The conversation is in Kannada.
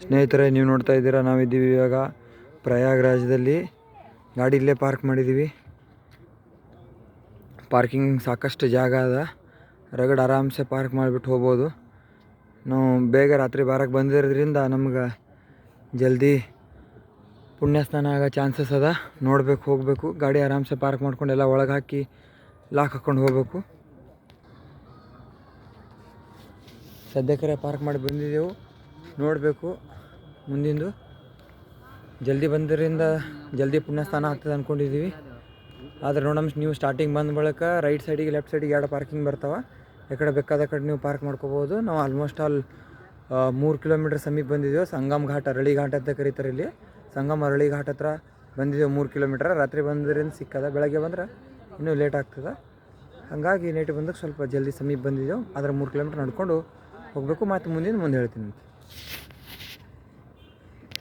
ಸ್ನೇಹಿತರೆ, ನೀವು ನೋಡ್ತಾ ಇದ್ದೀರಾ, ನಾವಿದ್ದೀವಿ ಇವಾಗ ಪ್ರಯಾಗ್ರಾಜ್ದಲ್ಲಿ. ಗಾಡಿ ಇಲ್ಲೇ ಪಾರ್ಕ್ ಮಾಡಿದ್ದೀವಿ. ಪಾರ್ಕಿಂಗ್ ಸಾಕಷ್ಟು ಜಾಗ ಅದ. ರಗಡ್ ಆರಾಮ್ಸೆ ಪಾರ್ಕ್ ಮಾಡಿಬಿಟ್ಟು ಹೋಗ್ಬೋದು. ನಾವು ಬೇಗ ರಾತ್ರಿ ಬಾರಕ್ಕೆ ಬಂದಿರೋದ್ರಿಂದ ನಮ್ಗೆ ಜಲ್ದಿ ಪುಣ್ಯ ಸ್ನಾನ ಆಗೋ ಚಾನ್ಸಸ್ ಅದ. ನೋಡ್ಬೇಕು, ಹೋಗಬೇಕು. ಗಾಡಿ ಆರಾಮ್ಸೆ ಪಾರ್ಕ್ ಮಾಡ್ಕೊಂಡು ಎಲ್ಲ ಒಳಗೆ ಹಾಕಿ ಲಾಕ್ ಹಾಕ್ಕೊಂಡು ಹೋಗ್ಬೇಕು. ಸದ್ಯಕ್ಕೆ ಪಾರ್ಕ್ ಮಾಡಿ ಬಂದಿದ್ದೆವು. ನೋಡಬೇಕು ಮುಂದಿಂದು. ಜಲ್ದಿ ಬಂದಿದ್ದರಿಂದ ಜಲ್ದಿ ಪುಣ್ಯ ಸ್ನಾನ ಆಗ್ತದೆ ಅಂದ್ಕೊಂಡಿದ್ದೀವಿ. ಆದರೆ ನೋಡಮ್ಮ, ನೀವು ಸ್ಟಾರ್ಟಿಂಗ್ ಬಂದ ಬಳಿಕ ರೈಟ್ ಸೈಡಿಗೆ ಲೆಫ್ಟ್ ಸೈಡಿಗೆ 2 ಪಾರ್ಕಿಂಗ್ ಬರ್ತಾವೆ. ಎಕಡೆ ಬೇಕಾದ ಕಡೆ ನೀವು ಪಾರ್ಕ್ ಮಾಡ್ಕೋಬೋದು. ನಾವು ಆಲ್ಮೋಸ್ಟ್ ಆಲ್ 3 ಕಿಲೋಮೀಟ್ರ್ ಸಮೀಪ ಬಂದಿದ್ದೆವು. ಸಂಗಮ್ ಘಾಟ್, ಅರಳಿ ಘಾಟ್ ಅಂತ ಕರೀತಾರೆ ಇಲ್ಲಿ. ಸಂಗಮ್ ಅರಳಿ ಘಾಟ್ ಹತ್ರ ಬಂದಿದ್ದೆವು. 3 ಕಿಲೋಮೀಟ್ರ್. ರಾತ್ರಿ ಬಂದ್ರಿಂದ ಸಿಕ್ಕದ. ಬೆಳಗ್ಗೆ ಬಂದ್ರೆ ಇನ್ನೂ ಲೇಟ್ ಆಗ್ತದೆ. ಹಾಗಾಗಿ ನೈಟ್ ಬಂದಾಗ ಸ್ವಲ್ಪ ಜಲ್ದಿ ಸಮೀಪ ಬಂದಿದ್ದೆವು. ಆದರೆ 3 ಕಿಲೋಮೀಟ್ರ್ ನಡ್ಕೊಂಡು ಹೋಗಬೇಕು. ಮತ್ತು ಮುಂದೆ ಹೇಳ್ತೀನಿ.